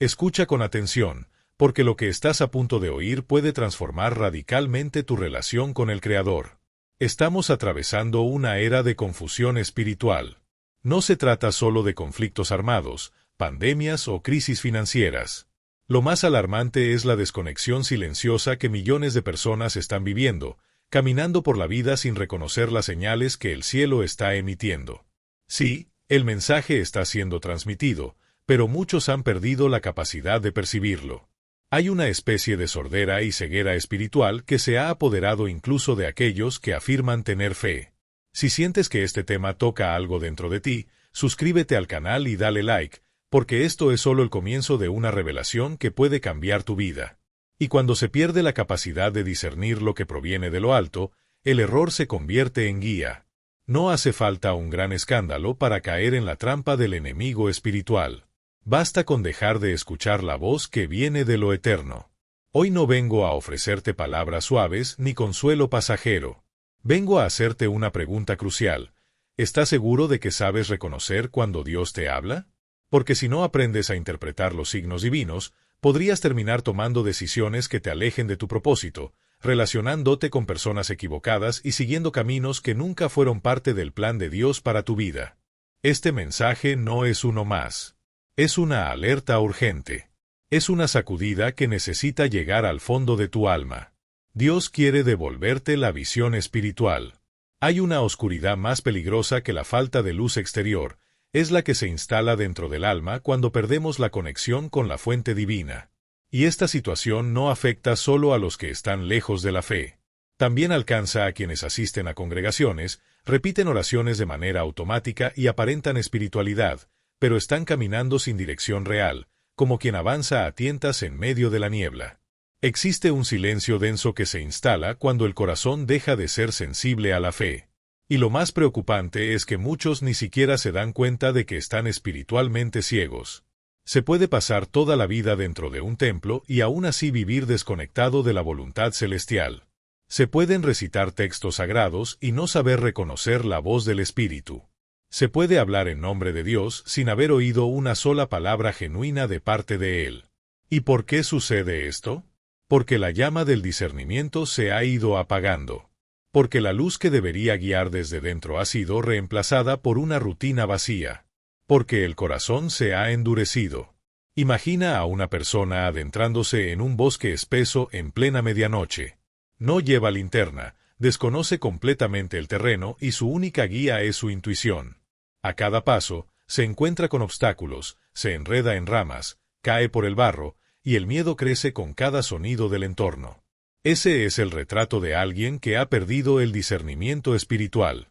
Escucha con atención, porque lo que estás a punto de oír puede transformar radicalmente tu relación con el Creador. Estamos atravesando una era de confusión espiritual. No se trata solo de conflictos armados, pandemias o crisis financieras. Lo más alarmante es la desconexión silenciosa que millones de personas están viviendo, caminando por la vida sin reconocer las señales que el cielo está emitiendo. Sí, el mensaje está siendo transmitido, pero muchos han perdido la capacidad de percibirlo. Hay una especie de sordera y ceguera espiritual que se ha apoderado incluso de aquellos que afirman tener fe. Si sientes que este tema toca algo dentro de ti, suscríbete al canal y dale like, porque esto es solo el comienzo de una revelación que puede cambiar tu vida. Y cuando se pierde la capacidad de discernir lo que proviene de lo alto, el error se convierte en guía. No hace falta un gran escándalo para caer en la trampa del enemigo espiritual. Basta con dejar de escuchar la voz que viene de lo eterno. Hoy no vengo a ofrecerte palabras suaves ni consuelo pasajero. Vengo a hacerte una pregunta crucial. ¿Estás seguro de que sabes reconocer cuando Dios te habla? Porque si no aprendes a interpretar los signos divinos, podrías terminar tomando decisiones que te alejen de tu propósito, relacionándote con personas equivocadas y siguiendo caminos que nunca fueron parte del plan de Dios para tu vida. Este mensaje no es uno más. Es una alerta urgente. Es una sacudida que necesita llegar al fondo de tu alma. Dios quiere devolverte la visión espiritual. Hay una oscuridad más peligrosa que la falta de luz exterior. Es la que se instala dentro del alma cuando perdemos la conexión con la fuente divina. Y esta situación no afecta solo a los que están lejos de la fe. También alcanza a quienes asisten a congregaciones, repiten oraciones de manera automática y aparentan espiritualidad, pero están caminando sin dirección real, como quien avanza a tientas en medio de la niebla. Existe un silencio denso que se instala cuando el corazón deja de ser sensible a la fe. Y lo más preocupante es que muchos ni siquiera se dan cuenta de que están espiritualmente ciegos. Se puede pasar toda la vida dentro de un templo y aún así vivir desconectado de la voluntad celestial. Se pueden recitar textos sagrados y no saber reconocer la voz del Espíritu. Se puede hablar en nombre de Dios sin haber oído una sola palabra genuina de parte de Él. ¿Y por qué sucede esto? Porque la llama del discernimiento se ha ido apagando. Porque la luz que debería guiar desde dentro ha sido reemplazada por una rutina vacía. Porque el corazón se ha endurecido. Imagina a una persona adentrándose en un bosque espeso en plena medianoche. No lleva linterna, desconoce completamente el terreno y su única guía es su intuición. A cada paso, se encuentra con obstáculos, se enreda en ramas, cae por el barro, y el miedo crece con cada sonido del entorno. Ese es el retrato de alguien que ha perdido el discernimiento espiritual.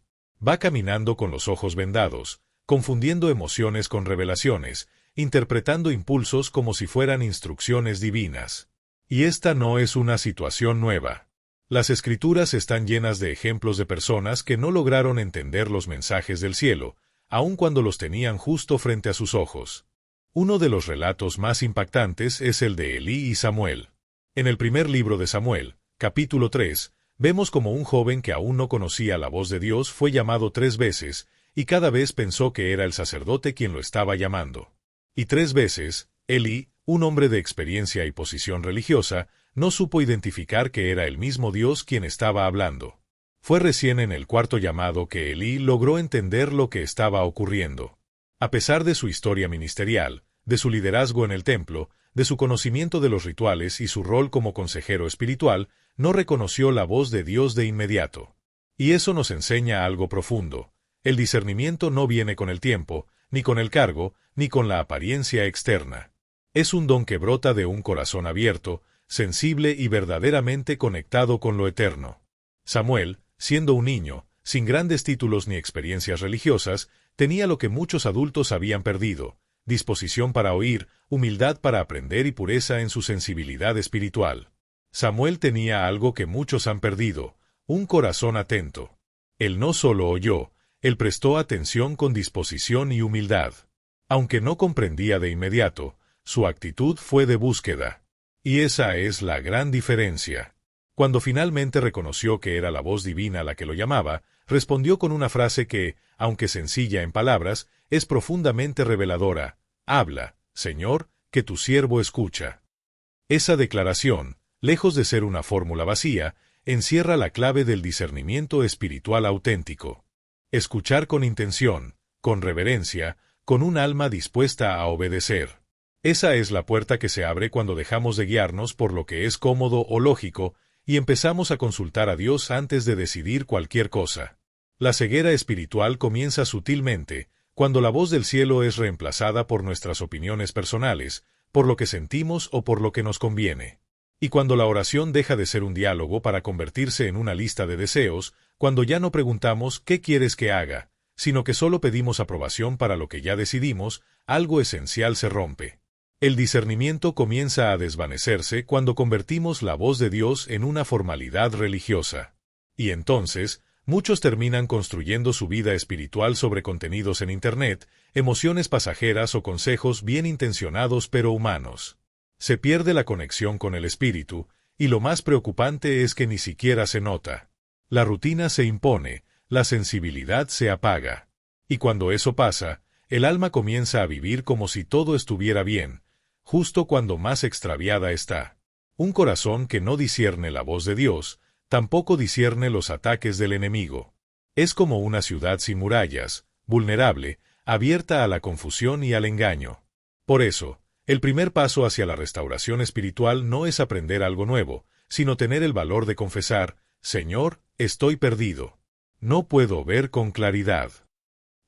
Va caminando con los ojos vendados, confundiendo emociones con revelaciones, interpretando impulsos como si fueran instrucciones divinas. Y esta no es una situación nueva. Las Escrituras están llenas de ejemplos de personas que no lograron entender los mensajes del cielo, aun cuando los tenían justo frente a sus ojos. Uno de los relatos más impactantes es el de Elí y Samuel. En el primer libro de Samuel, capítulo 3, vemos como un joven que aún no conocía la voz de Dios fue llamado 3 veces, y cada vez pensó que era el sacerdote quien lo estaba llamando. Y 3 veces, Elí, un hombre de experiencia y posición religiosa, no supo identificar que era el mismo Dios quien estaba hablando. Fue recién en el 4º llamado que Elí logró entender lo que estaba ocurriendo. A pesar de su historia ministerial, de su liderazgo en el templo, de su conocimiento de los rituales y su rol como consejero espiritual, no reconoció la voz de Dios de inmediato. Y eso nos enseña algo profundo. El discernimiento no viene con el tiempo, ni con el cargo, ni con la apariencia externa. Es un don que brota de un corazón abierto, sensible y verdaderamente conectado con lo eterno. Samuel, siendo un niño, sin grandes títulos ni experiencias religiosas, tenía lo que muchos adultos habían perdido: disposición para oír, humildad para aprender y pureza en su sensibilidad espiritual. Samuel tenía algo que muchos han perdido: un corazón atento. Él no solo oyó, él prestó atención con disposición y humildad. Aunque no comprendía de inmediato, su actitud fue de búsqueda. Y esa es la gran diferencia. Cuando finalmente reconoció que era la voz divina la que lo llamaba, respondió con una frase que, aunque sencilla en palabras, es profundamente reveladora: «Habla, Señor, que tu siervo escucha. Esa declaración, lejos de ser una fórmula vacía, encierra la clave del discernimiento espiritual auténtico. Escuchar con intención, con reverencia, con un alma dispuesta a obedecer. Esa es la puerta que se abre cuando dejamos de guiarnos por lo que es cómodo o lógico y empezamos a consultar a Dios antes de decidir cualquier cosa. La ceguera espiritual comienza sutilmente, cuando la voz del cielo es reemplazada por nuestras opiniones personales, por lo que sentimos o por lo que nos conviene. Y cuando la oración deja de ser un diálogo para convertirse en una lista de deseos, cuando ya no preguntamos ¿qué quieres que haga?, sino que solo pedimos aprobación para lo que ya decidimos, algo esencial se rompe. El discernimiento comienza a desvanecerse cuando convertimos la voz de Dios en una formalidad religiosa. Y entonces, muchos terminan construyendo su vida espiritual sobre contenidos en Internet, emociones pasajeras o consejos bien intencionados pero humanos. Se pierde la conexión con el espíritu, y lo más preocupante es que ni siquiera se nota. La rutina se impone, la sensibilidad se apaga. Y cuando eso pasa, el alma comienza a vivir como si todo estuviera bien, justo cuando más extraviada está. Un corazón que no discierne la voz de Dios, tampoco discierne los ataques del enemigo. Es como una ciudad sin murallas, vulnerable, abierta a la confusión y al engaño. Por eso, el primer paso hacia la restauración espiritual no es aprender algo nuevo, sino tener el valor de confesar, Señor, estoy perdido. No puedo ver con claridad.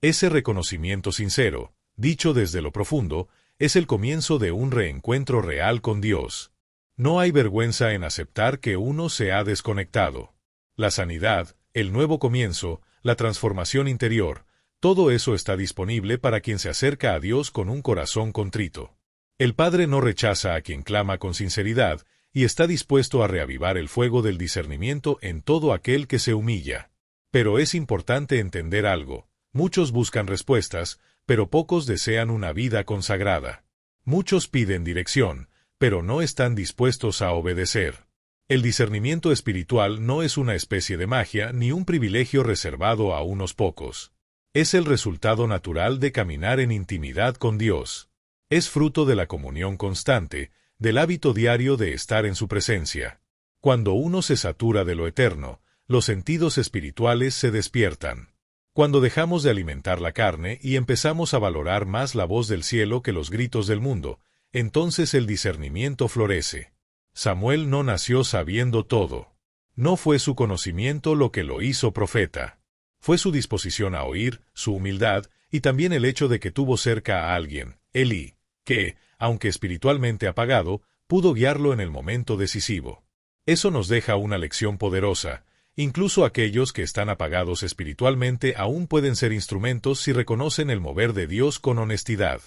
Ese reconocimiento sincero, dicho desde lo profundo, es el comienzo de un reencuentro real con Dios. No hay vergüenza en aceptar que uno se ha desconectado. La sanidad, el nuevo comienzo, la transformación interior, todo eso está disponible para quien se acerca a Dios con un corazón contrito. El Padre no rechaza a quien clama con sinceridad y está dispuesto a reavivar el fuego del discernimiento en todo aquel que se humilla. Pero es importante entender algo. Muchos buscan respuestas, pero pocos desean una vida consagrada. Muchos piden dirección, pero no están dispuestos a obedecer. El discernimiento espiritual no es una especie de magia ni un privilegio reservado a unos pocos. Es el resultado natural de caminar en intimidad con Dios. Es fruto de la comunión constante, del hábito diario de estar en su presencia. Cuando uno se satura de lo eterno, los sentidos espirituales se despiertan. Cuando dejamos de alimentar la carne y empezamos a valorar más la voz del cielo que los gritos del mundo, entonces el discernimiento florece. Samuel no nació sabiendo todo. No fue su conocimiento lo que lo hizo profeta. Fue su disposición a oír, su humildad, y también el hecho de que tuvo cerca a alguien, Elí, que, aunque espiritualmente apagado, pudo guiarlo en el momento decisivo. Eso nos deja una lección poderosa. Incluso aquellos que están apagados espiritualmente aún pueden ser instrumentos si reconocen el mover de Dios con honestidad.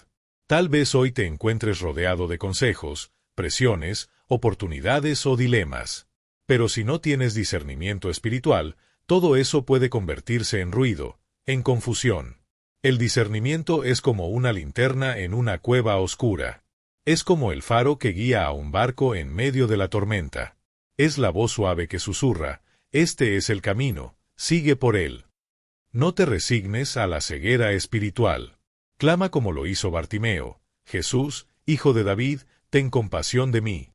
Tal vez hoy te encuentres rodeado de consejos, presiones, oportunidades o dilemas. Pero si no tienes discernimiento espiritual, todo eso puede convertirse en ruido, en confusión. El discernimiento es como una linterna en una cueva oscura. Es como el faro que guía a un barco en medio de la tormenta. Es la voz suave que susurra, este es el camino, sigue por él. No te resignes a la ceguera espiritual. Clama como lo hizo Bartimeo, Jesús, Hijo de David, ten compasión de mí.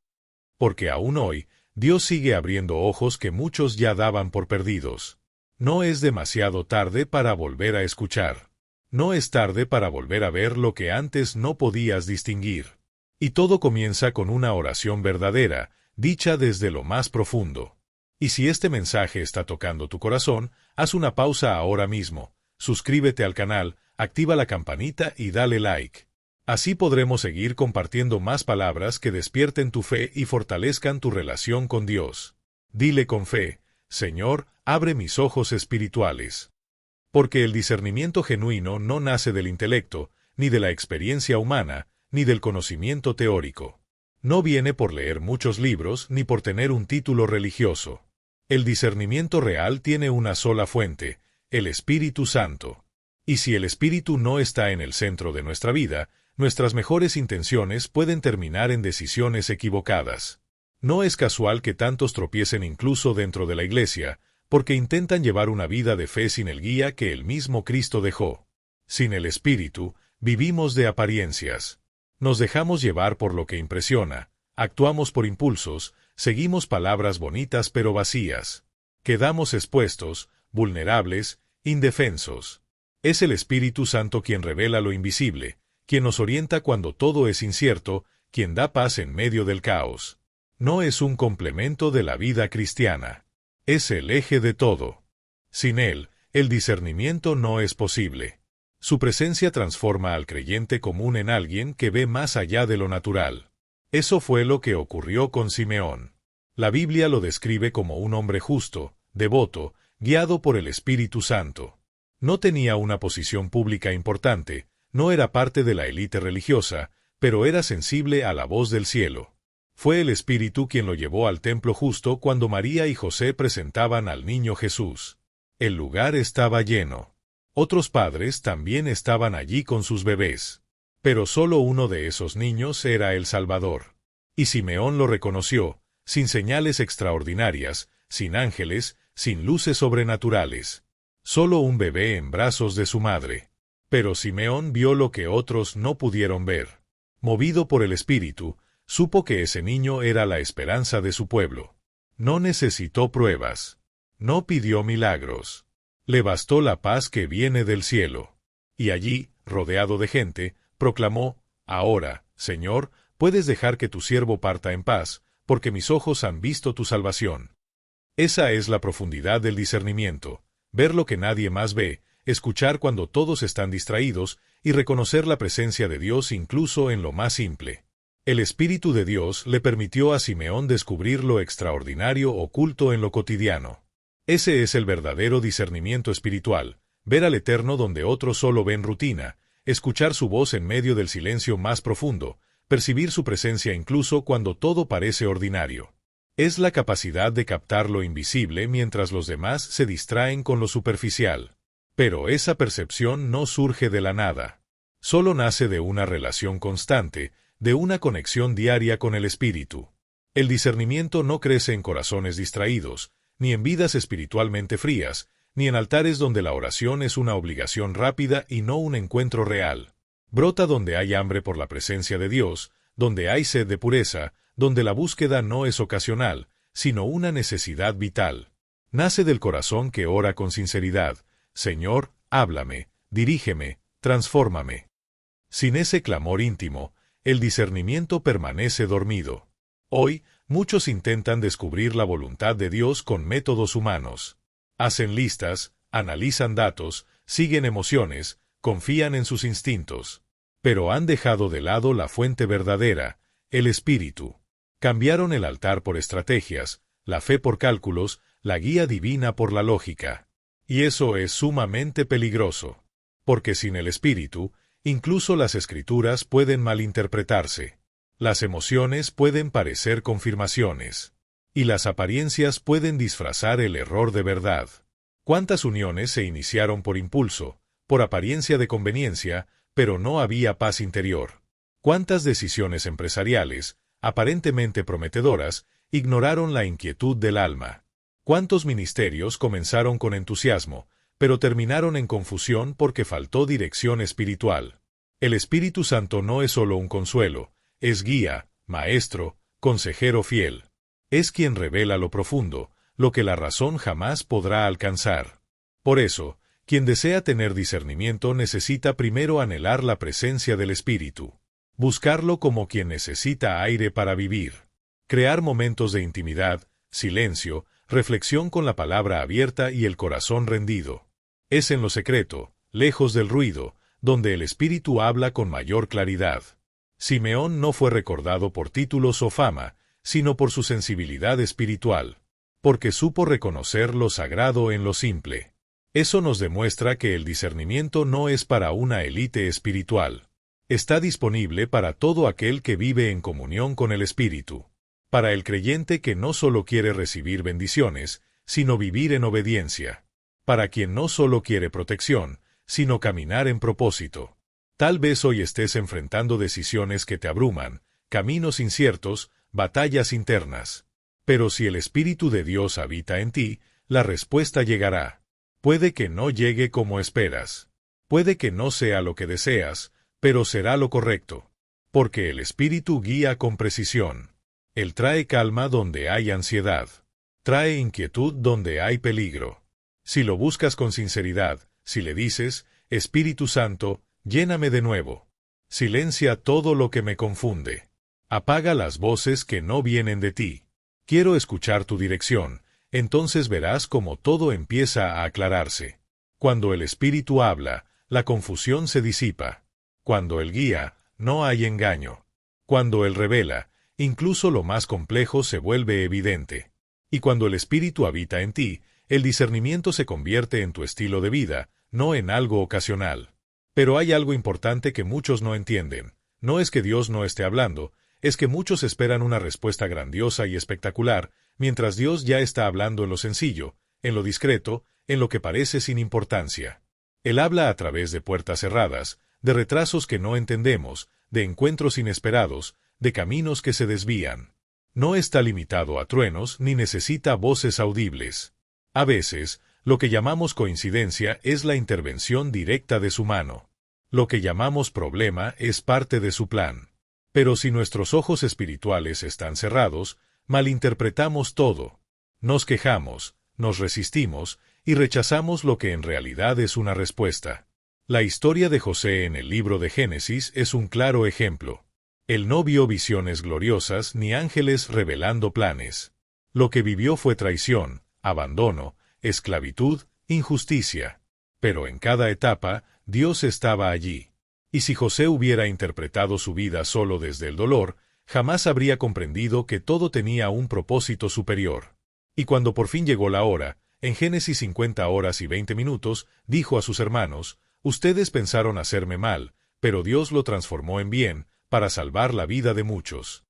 Porque aún hoy, Dios sigue abriendo ojos que muchos ya daban por perdidos. No es demasiado tarde para volver a escuchar. No es tarde para volver a ver lo que antes no podías distinguir. Y todo comienza con una oración verdadera, dicha desde lo más profundo. Y si este mensaje está tocando tu corazón, haz una pausa ahora mismo, suscríbete al canal, activa la campanita y dale like. Así podremos seguir compartiendo más palabras que despierten tu fe y fortalezcan tu relación con Dios. Dile con fe, Señor, abre mis ojos espirituales. Porque el discernimiento genuino no nace del intelecto, ni de la experiencia humana, ni del conocimiento teórico. No viene por leer muchos libros ni por tener un título religioso. El discernimiento real tiene una sola fuente, el Espíritu Santo. Y si el Espíritu no está en el centro de nuestra vida, nuestras mejores intenciones pueden terminar en decisiones equivocadas. No es casual que tantos tropiecen incluso dentro de la iglesia, porque intentan llevar una vida de fe sin el guía que el mismo Cristo dejó. Sin el Espíritu, vivimos de apariencias. Nos dejamos llevar por lo que impresiona, actuamos por impulsos, seguimos palabras bonitas pero vacías. Quedamos expuestos, vulnerables, indefensos. Es el Espíritu Santo quien revela lo invisible, quien nos orienta cuando todo es incierto, quien da paz en medio del caos. No es un complemento de la vida cristiana. Es el eje de todo. Sin él, el discernimiento no es posible. Su presencia transforma al creyente común en alguien que ve más allá de lo natural. Eso fue lo que ocurrió con Simeón. La Biblia lo describe como un hombre justo, devoto, guiado por el Espíritu Santo. No tenía una posición pública importante, no era parte de la élite religiosa, pero era sensible a la voz del cielo. Fue el Espíritu quien lo llevó al templo justo cuando María y José presentaban al niño Jesús. El lugar estaba lleno. Otros padres también estaban allí con sus bebés. Pero solo uno de esos niños era el Salvador. Y Simeón lo reconoció, sin señales extraordinarias, sin ángeles, sin luces sobrenaturales. Solo un bebé en brazos de su madre. Pero Simeón vio lo que otros no pudieron ver. Movido por el Espíritu, supo que ese niño era la esperanza de su pueblo. No necesitó pruebas. No pidió milagros. Le bastó la paz que viene del cielo. Y allí, rodeado de gente, proclamó: «Ahora, Señor, puedes dejar que tu siervo parta en paz, porque mis ojos han visto tu salvación». Esa es la profundidad del discernimiento, ver lo que nadie más ve, escuchar cuando todos están distraídos y reconocer la presencia de Dios incluso en lo más simple. El Espíritu de Dios le permitió a Simeón descubrir lo extraordinario oculto en lo cotidiano. Ese es el verdadero discernimiento espiritual, ver al Eterno donde otros solo ven rutina, escuchar su voz en medio del silencio más profundo, percibir su presencia incluso cuando todo parece ordinario. Es la capacidad de captar lo invisible mientras los demás se distraen con lo superficial. Pero esa percepción no surge de la nada. Solo nace de una relación constante, de una conexión diaria con el Espíritu. El discernimiento no crece en corazones distraídos, ni en vidas espiritualmente frías, ni en altares donde la oración es una obligación rápida y no un encuentro real. Brota donde hay hambre por la presencia de Dios, donde hay sed de pureza, donde la búsqueda no es ocasional, sino una necesidad vital. Nace del corazón que ora con sinceridad: «Señor, háblame, dirígeme, transfórmame». Sin ese clamor íntimo, el discernimiento permanece dormido. Hoy, muchos intentan descubrir la voluntad de Dios con métodos humanos. Hacen listas, analizan datos, siguen emociones, confían en sus instintos. Pero han dejado de lado la fuente verdadera, el Espíritu. Cambiaron el altar por estrategias, la fe por cálculos, la guía divina por la lógica. Y eso es sumamente peligroso. Porque sin el Espíritu, incluso las Escrituras pueden malinterpretarse. Las emociones pueden parecer confirmaciones. Y las apariencias pueden disfrazar el error de verdad. ¿Cuántas uniones se iniciaron por impulso, por apariencia de conveniencia, pero no había paz interior? ¿Cuántas decisiones empresariales, aparentemente prometedoras, ignoraron la inquietud del alma? ¿Cuántos ministerios comenzaron con entusiasmo, pero terminaron en confusión porque faltó dirección espiritual? El Espíritu Santo no es solo un consuelo, es guía, maestro, consejero fiel. Es quien revela lo profundo, lo que la razón jamás podrá alcanzar. Por eso, quien desea tener discernimiento necesita primero anhelar la presencia del Espíritu. Buscarlo como quien necesita aire para vivir. Crear momentos de intimidad, silencio, reflexión con la palabra abierta y el corazón rendido. Es en lo secreto, lejos del ruido, donde el Espíritu habla con mayor claridad. Simeón no fue recordado por títulos o fama, sino por su sensibilidad espiritual, porque supo reconocer lo sagrado en lo simple. Eso nos demuestra que el discernimiento no es para una élite espiritual. Está disponible para todo aquel que vive en comunión con el Espíritu. Para el creyente que no solo quiere recibir bendiciones, sino vivir en obediencia. Para quien no solo quiere protección, sino caminar en propósito. Tal vez hoy estés enfrentando decisiones que te abruman, caminos inciertos, batallas internas. Pero si el Espíritu de Dios habita en ti, la respuesta llegará. Puede que no llegue como esperas. Puede que no sea lo que deseas, pero será lo correcto. Porque el Espíritu guía con precisión. Él trae calma donde hay ansiedad. Trae inquietud donde hay peligro. Si lo buscas con sinceridad, si le dices, Espíritu Santo, lléname de nuevo. Silencia todo lo que me confunde. Apaga las voces que no vienen de ti. Quiero escuchar tu dirección, entonces verás cómo todo empieza a aclararse. Cuando el Espíritu habla, la confusión se disipa. Cuando Él guía, no hay engaño. Cuando Él revela, incluso lo más complejo se vuelve evidente. Y cuando el Espíritu habita en ti, el discernimiento se convierte en tu estilo de vida, no en algo ocasional. Pero hay algo importante que muchos no entienden. No es que Dios no esté hablando, es que muchos esperan una respuesta grandiosa y espectacular, mientras Dios ya está hablando en lo sencillo, en lo discreto, en lo que parece sin importancia. Él habla a través de puertas cerradas, de retrasos que no entendemos, de encuentros inesperados, de caminos que se desvían. No está limitado a truenos ni necesita voces audibles. A veces, lo que llamamos coincidencia es la intervención directa de su mano. Lo que llamamos problema es parte de su plan. Pero si nuestros ojos espirituales están cerrados, malinterpretamos todo. Nos quejamos, nos resistimos y rechazamos lo que en realidad es una respuesta. La historia de José en el libro de Génesis es un claro ejemplo. Él no vio visiones gloriosas ni ángeles revelando planes. Lo que vivió fue traición, abandono, esclavitud, injusticia. Pero en cada etapa, Dios estaba allí. Y si José hubiera interpretado su vida solo desde el dolor, jamás habría comprendido que todo tenía un propósito superior. Y cuando por fin llegó la hora, en Génesis 50 horas y 20 minutos, dijo a sus hermanos, «Ustedes pensaron hacerme mal, pero Dios lo transformó en bien, para salvar la vida de muchos».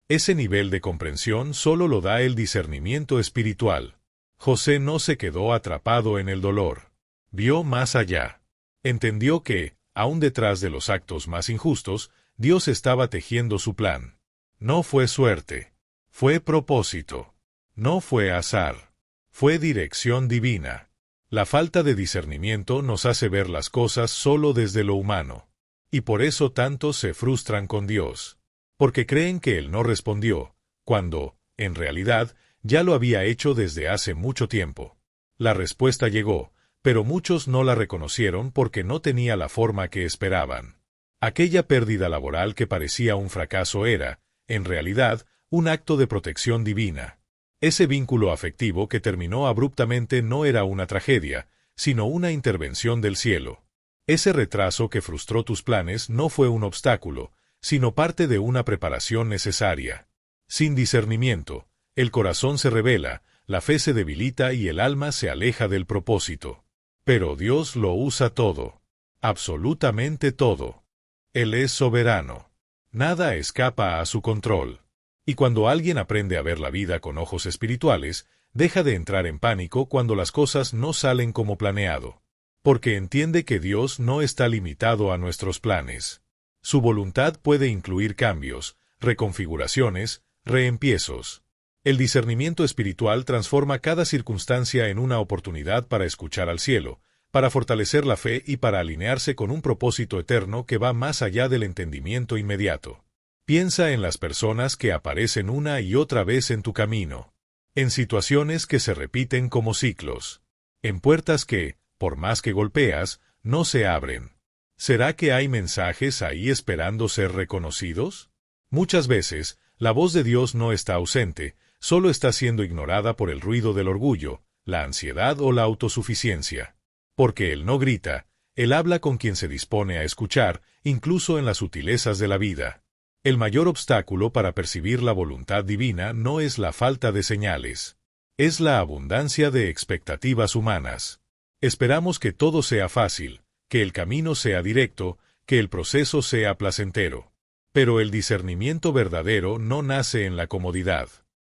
Ese nivel de comprensión solo lo da el discernimiento espiritual. José no se quedó atrapado en el dolor. Vio más allá. Entendió que, aún detrás de los actos más injustos, Dios estaba tejiendo su plan. No fue suerte. Fue propósito. No fue azar. Fue dirección divina. La falta de discernimiento nos hace ver las cosas solo desde lo humano. Y por eso tantos se frustran con Dios. Porque creen que Él no respondió, cuando, en realidad, ya lo había hecho desde hace mucho tiempo. La respuesta llegó, pero muchos no la reconocieron porque no tenía la forma que esperaban. Aquella pérdida laboral que parecía un fracaso era, en realidad, un acto de protección divina. Ese vínculo afectivo que terminó abruptamente no era una tragedia, sino una intervención del cielo. Ese retraso que frustró tus planes no fue un obstáculo, sino parte de una preparación necesaria. Sin discernimiento, el corazón se rebela, la fe se debilita y el alma se aleja del propósito. Pero Dios lo usa todo. Absolutamente todo. Él es soberano. Nada escapa a su control. Y cuando alguien aprende a ver la vida con ojos espirituales, deja de entrar en pánico cuando las cosas no salen como planeado. Porque entiende que Dios no está limitado a nuestros planes. Su voluntad puede incluir cambios, reconfiguraciones, reempiezos. El discernimiento espiritual transforma cada circunstancia en una oportunidad para escuchar al cielo, para fortalecer la fe y para alinearse con un propósito eterno que va más allá del entendimiento inmediato. Piensa en las personas que aparecen una y otra vez en tu camino, en situaciones que se repiten como ciclos, en puertas que, por más que golpeas, no se abren. ¿Será que hay mensajes ahí esperando ser reconocidos? Muchas veces, la voz de Dios no está ausente, solo está siendo ignorada por el ruido del orgullo, la ansiedad o la autosuficiencia. Porque Él no grita, Él habla con quien se dispone a escuchar, incluso en las sutilezas de la vida. El mayor obstáculo para percibir la voluntad divina no es la falta de señales. Es la abundancia de expectativas humanas. Esperamos que todo sea fácil, que el camino sea directo, que el proceso sea placentero. Pero el discernimiento verdadero no nace en la comodidad.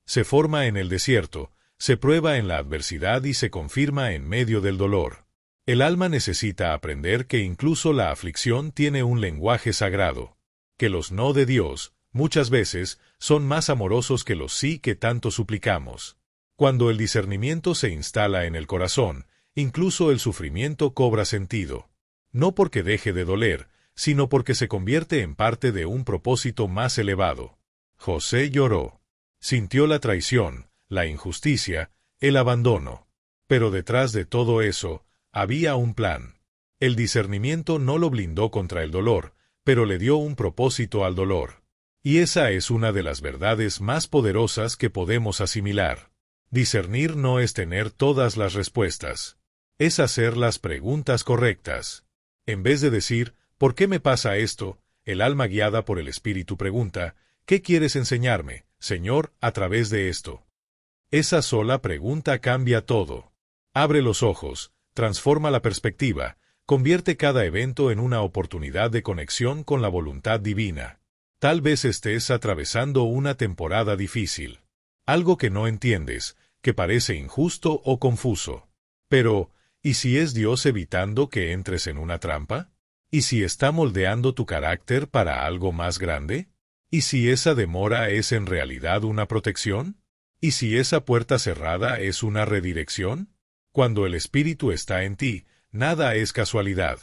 Se forma en el desierto, se prueba en la adversidad y se confirma en medio del dolor. El alma necesita aprender que incluso la aflicción tiene un lenguaje sagrado. Que los no de Dios, muchas veces, son más amorosos que los sí que tanto suplicamos. Cuando el discernimiento se instala en el corazón, incluso el sufrimiento cobra sentido. No porque deje de doler, sino porque se convierte en parte de un propósito más elevado. José lloró. Sintió la traición, la injusticia, el abandono. Pero detrás de todo eso, había un plan. El discernimiento no lo blindó contra el dolor, pero le dio un propósito al dolor. Y esa es una de las verdades más poderosas que podemos asimilar. Discernir no es tener todas las respuestas. Es hacer las preguntas correctas. En vez de decir, ¿por qué me pasa esto?, el alma guiada por el Espíritu pregunta, ¿qué quieres enseñarme, Señor, a través de esto? Esa sola pregunta cambia todo. Abre los ojos, transforma la perspectiva, convierte cada evento en una oportunidad de conexión con la voluntad divina. Tal vez estés atravesando una temporada difícil. Algo que no entiendes, que parece injusto o confuso. Pero, ¿y si es Dios evitando que entres en una trampa? ¿Y si está moldeando tu carácter para algo más grande? ¿Y si esa demora es en realidad una protección? ¿Y si esa puerta cerrada es una redirección? Cuando el Espíritu está en ti, nada es casualidad.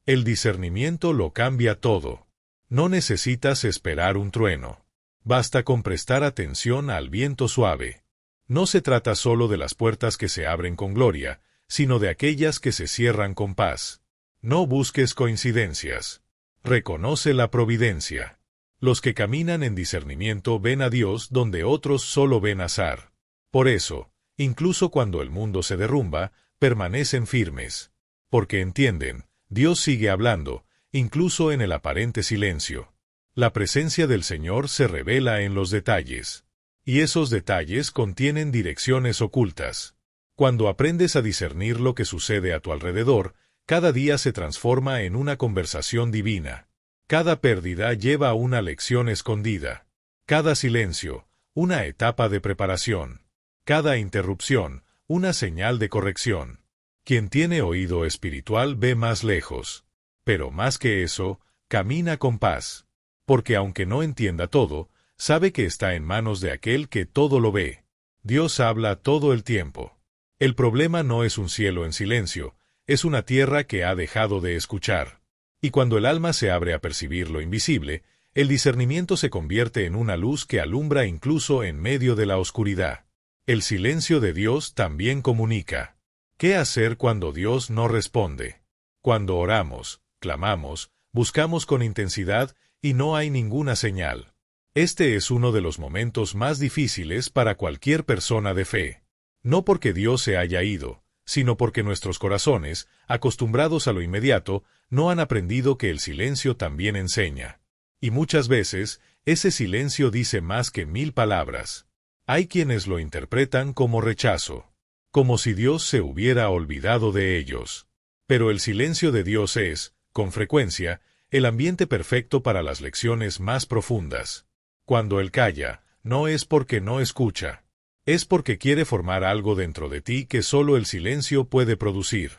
El discernimiento lo cambia todo. No necesitas esperar un trueno. Basta con prestar atención al viento suave. No se trata solo de las puertas que se abren con gloria, sino de aquellas que se cierran con paz. No busques coincidencias. Reconoce la providencia. Los que caminan en discernimiento ven a Dios donde otros solo ven azar. Por eso, incluso cuando el mundo se derrumba, permanecen firmes. Porque entienden, Dios sigue hablando, incluso en el aparente silencio. La presencia del Señor se revela en los detalles. Y esos detalles contienen direcciones ocultas. Cuando aprendes a discernir lo que sucede a tu alrededor, cada día se transforma en una conversación divina. Cada pérdida lleva una lección escondida. Cada silencio, una etapa de preparación. Cada interrupción, una señal de corrección. Quien tiene oído espiritual ve más lejos. Pero más que eso, camina con paz. Porque aunque no entienda todo, sabe que está en manos de aquel que todo lo ve. Dios habla todo el tiempo. El problema no es un cielo en silencio, es una tierra que ha dejado de escuchar. Y cuando el alma se abre a percibir lo invisible, el discernimiento se convierte en una luz que alumbra incluso en medio de la oscuridad. El silencio de Dios también comunica. ¿Qué hacer cuando Dios no responde? Cuando oramos, clamamos, buscamos con intensidad y no hay ninguna señal. Este es uno de los momentos más difíciles para cualquier persona de fe. No porque Dios se haya ido, sino porque nuestros corazones, acostumbrados a lo inmediato, no han aprendido que el silencio también enseña. Y muchas veces, ese silencio dice más que 1000 palabras. Hay quienes lo interpretan como rechazo, como si Dios se hubiera olvidado de ellos. Pero el silencio de Dios es, con frecuencia, el ambiente perfecto para las lecciones más profundas. Cuando Él calla, no es porque no escucha. Es porque quiere formar algo dentro de ti que solo el silencio puede producir.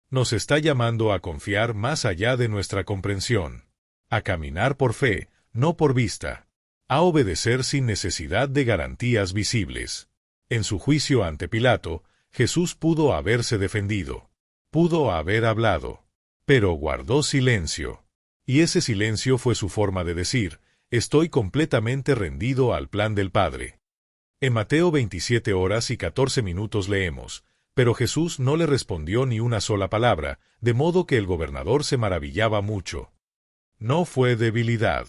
Nos está llamando a confiar más allá de nuestra comprensión. A caminar por fe, no por vista. A obedecer sin necesidad de garantías visibles. En su juicio ante Pilato, Jesús pudo haberse defendido. Pudo haber hablado. Pero guardó silencio. Y ese silencio fue su forma de decir, estoy completamente rendido al plan del Padre. En Mateo 27:14 leemos, pero Jesús no le respondió ni una sola palabra, de modo que el gobernador se maravillaba mucho. No fue debilidad.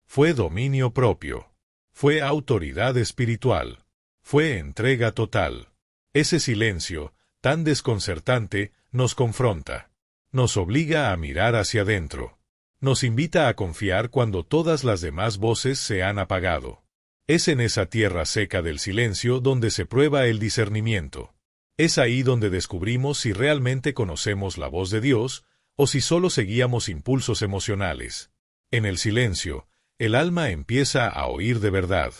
Fue dominio propio. Fue autoridad espiritual. Fue entrega total. Ese silencio, tan desconcertante, nos confronta. Nos obliga a mirar hacia adentro. Nos invita a confiar cuando todas las demás voces se han apagado. Es en esa tierra seca del silencio donde se prueba el discernimiento. Es ahí donde descubrimos si realmente conocemos la voz de Dios, o si solo seguíamos impulsos emocionales. En el silencio, el alma empieza a oír de verdad,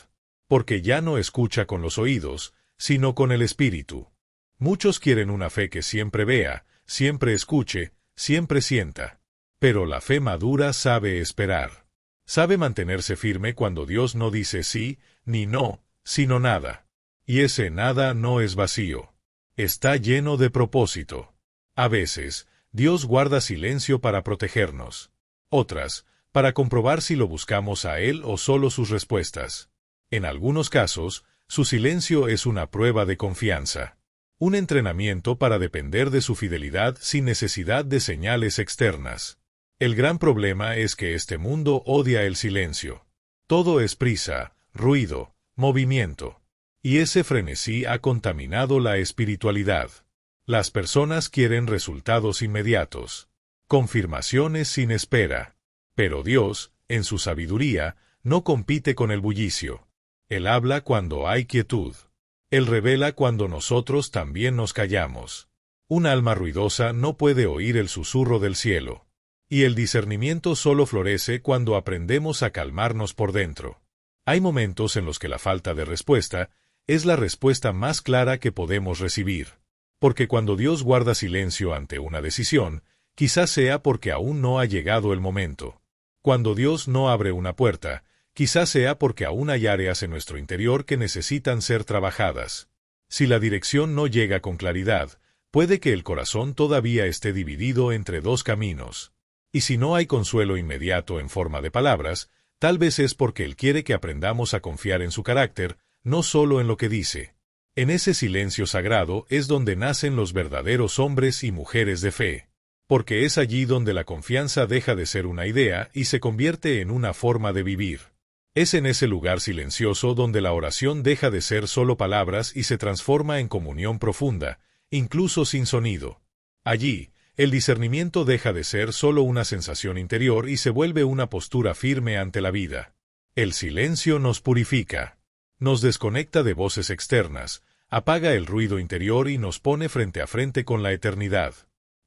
porque ya no escucha con los oídos, sino con el espíritu. Muchos quieren una fe que siempre vea, siempre escuche, siempre sienta. Pero la fe madura sabe esperar. Sabe mantenerse firme cuando Dios no dice sí, ni no, sino nada. Y ese nada no es vacío. Está lleno de propósito. A veces, Dios guarda silencio para protegernos. Otras, para comprobar si lo buscamos a Él o solo sus respuestas. En algunos casos, su silencio es una prueba de confianza. Un entrenamiento para depender de su fidelidad sin necesidad de señales externas. El gran problema es que este mundo odia el silencio. Todo es prisa, ruido, movimiento. Y ese frenesí ha contaminado la espiritualidad. Las personas quieren resultados inmediatos. Confirmaciones sin espera. Pero Dios, en su sabiduría, no compite con el bullicio. Él habla cuando hay quietud. Él revela cuando nosotros también nos callamos. Un alma ruidosa no puede oír el susurro del cielo. Y el discernimiento solo florece cuando aprendemos a calmarnos por dentro. Hay momentos en los que la falta de respuesta es la respuesta más clara que podemos recibir. Porque cuando Dios guarda silencio ante una decisión, quizás sea porque aún no ha llegado el momento. Cuando Dios no abre una puerta, quizás sea porque aún hay áreas en nuestro interior que necesitan ser trabajadas. Si la dirección no llega con claridad, puede que el corazón todavía esté dividido entre dos caminos. Y si no hay consuelo inmediato en forma de palabras, tal vez es porque Él quiere que aprendamos a confiar en su carácter, no solo en lo que dice. En ese silencio sagrado es donde nacen los verdaderos hombres y mujeres de fe. Porque es allí donde la confianza deja de ser una idea y se convierte en una forma de vivir. Es en ese lugar silencioso donde la oración deja de ser solo palabras y se transforma en comunión profunda, incluso sin sonido. Allí, el discernimiento deja de ser solo una sensación interior y se vuelve una postura firme ante la vida. El silencio nos purifica. Nos desconecta de voces externas, apaga el ruido interior y nos pone frente a frente con la eternidad.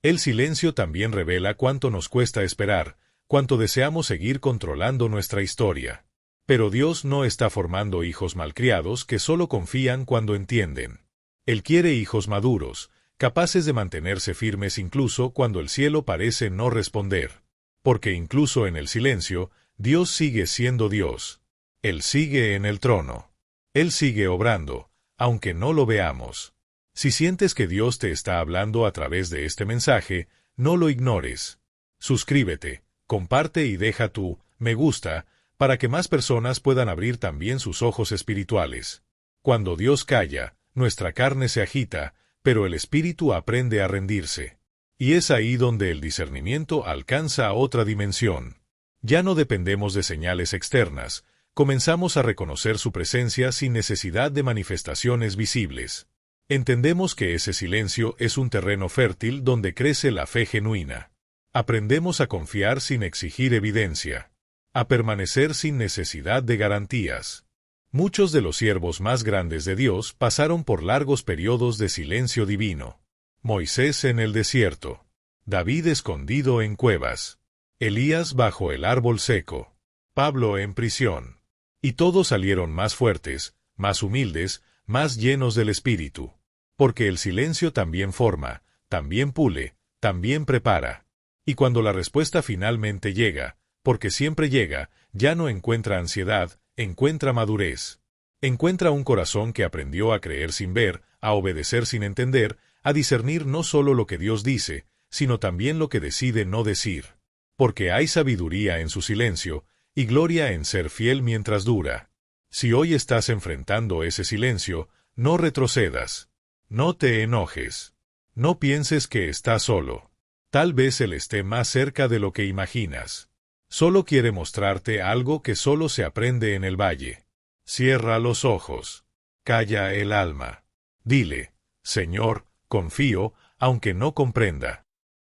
El silencio también revela cuánto nos cuesta esperar, cuánto deseamos seguir controlando nuestra historia. Pero Dios no está formando hijos malcriados que solo confían cuando entienden. Él quiere hijos maduros, capaces de mantenerse firmes incluso cuando el cielo parece no responder. Porque incluso en el silencio, Dios sigue siendo Dios. Él sigue en el trono. Él sigue obrando, aunque no lo veamos. Si sientes que Dios te está hablando a través de este mensaje, no lo ignores. Suscríbete, comparte y deja tu me gusta para que más personas puedan abrir también sus ojos espirituales. Cuando Dios calla, nuestra carne se agita, pero el espíritu aprende a rendirse. Y es ahí donde el discernimiento alcanza otra dimensión. Ya no dependemos de señales externas, comenzamos a reconocer su presencia sin necesidad de manifestaciones visibles. Entendemos que ese silencio es un terreno fértil donde crece la fe genuina. Aprendemos a confiar sin exigir evidencia. A permanecer sin necesidad de garantías. Muchos de los siervos más grandes de Dios pasaron por largos periodos de silencio divino. Moisés en el desierto. David escondido en cuevas. Elías bajo el árbol seco. Pablo en prisión. Y todos salieron más fuertes, más humildes, más llenos del Espíritu. Porque el silencio también forma, también pule, también prepara. Y cuando la respuesta finalmente llega, porque siempre llega, ya no encuentra ansiedad, encuentra madurez. Encuentra un corazón que aprendió a creer sin ver, a obedecer sin entender, a discernir no solo lo que Dios dice, sino también lo que decide no decir. Porque hay sabiduría en su silencio, y gloria en ser fiel mientras dura. Si hoy estás enfrentando ese silencio, no retrocedas. No te enojes. No pienses que estás solo. Tal vez Él esté más cerca de lo que imaginas. Solo quiere mostrarte algo que solo se aprende en el valle. Cierra los ojos. Calla el alma. Dile, Señor, confío, aunque no comprenda.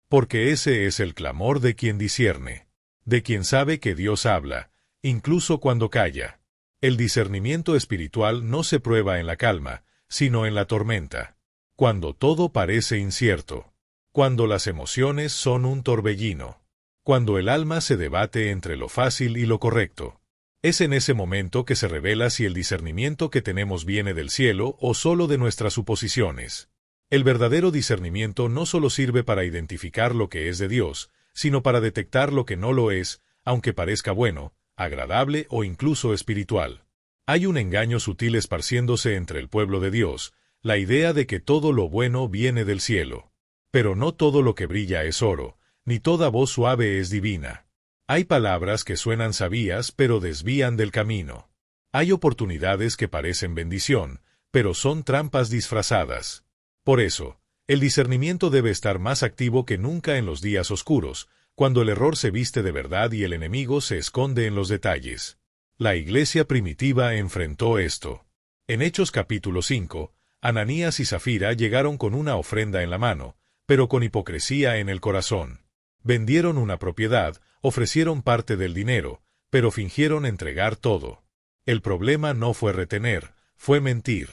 Porque ese es el clamor de quien discierne, de quien sabe que Dios habla, incluso cuando calla. El discernimiento espiritual no se prueba en la calma, sino en la tormenta. Cuando todo parece incierto. Cuando las emociones son un torbellino. Cuando el alma se debate entre lo fácil y lo correcto. Es en ese momento que se revela si el discernimiento que tenemos viene del cielo o solo de nuestras suposiciones. El verdadero discernimiento no solo sirve para identificar lo que es de Dios, sino para detectar lo que no lo es, aunque parezca bueno, agradable o incluso espiritual. Hay un engaño sutil esparciéndose entre el pueblo de Dios, la idea de que todo lo bueno viene del cielo. Pero no todo lo que brilla es oro, ni toda voz suave es divina. Hay palabras que suenan sabias pero desvían del camino. Hay oportunidades que parecen bendición, pero son trampas disfrazadas. Por eso, el discernimiento debe estar más activo que nunca en los días oscuros, cuando el error se viste de verdad y el enemigo se esconde en los detalles. La iglesia primitiva enfrentó esto. En Hechos capítulo 5, Ananías y Zafira llegaron con una ofrenda en la mano, pero con hipocresía en el corazón. Vendieron una propiedad, ofrecieron parte del dinero, pero fingieron entregar todo. El problema no fue retener, fue mentir.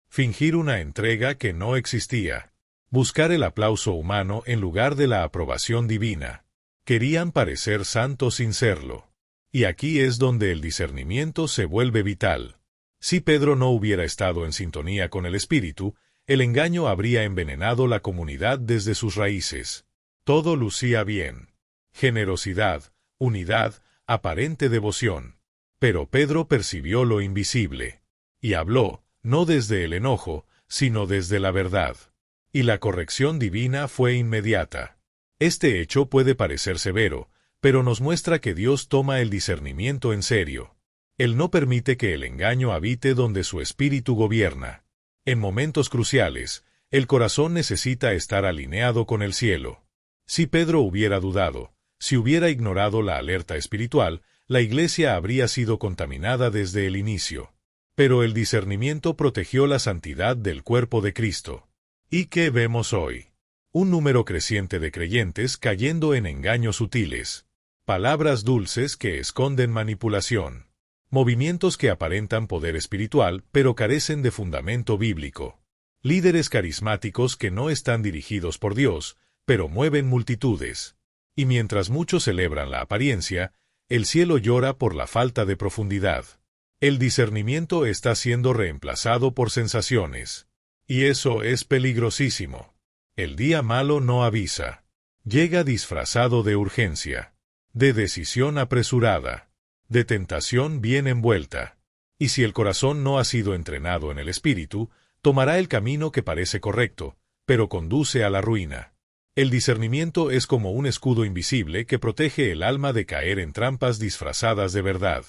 Fingir una entrega que no existía. Buscar el aplauso humano en lugar de la aprobación divina. Querían parecer santos sin serlo. Y aquí es donde el discernimiento se vuelve vital. Si Pedro no hubiera estado en sintonía con el Espíritu, el engaño habría envenenado la comunidad desde sus raíces. Todo lucía bien. Generosidad, unidad, aparente devoción. Pero Pedro percibió lo invisible. Y habló, no desde el enojo, sino desde la verdad. Y la corrección divina fue inmediata. Este hecho puede parecer severo, pero nos muestra que Dios toma el discernimiento en serio. Él no permite que el engaño habite donde su espíritu gobierna. En momentos cruciales, el corazón necesita estar alineado con el cielo. Si Pedro hubiera dudado, si hubiera ignorado la alerta espiritual, la iglesia habría sido contaminada desde el inicio. Pero el discernimiento protegió la santidad del cuerpo de Cristo. ¿Y qué vemos hoy? Un número creciente de creyentes cayendo en engaños sutiles. Palabras dulces que esconden manipulación. Movimientos que aparentan poder espiritual pero carecen de fundamento bíblico. Líderes carismáticos que no están dirigidos por Dios, pero mueven multitudes. Y mientras muchos celebran la apariencia, el cielo llora por la falta de profundidad. El discernimiento está siendo reemplazado por sensaciones. Y eso es peligrosísimo. El día malo no avisa. Llega disfrazado de urgencia, de decisión apresurada, de tentación bien envuelta. Y si el corazón no ha sido entrenado en el espíritu, tomará el camino que parece correcto, pero conduce a la ruina. El discernimiento es como un escudo invisible que protege el alma de caer en trampas disfrazadas de verdad.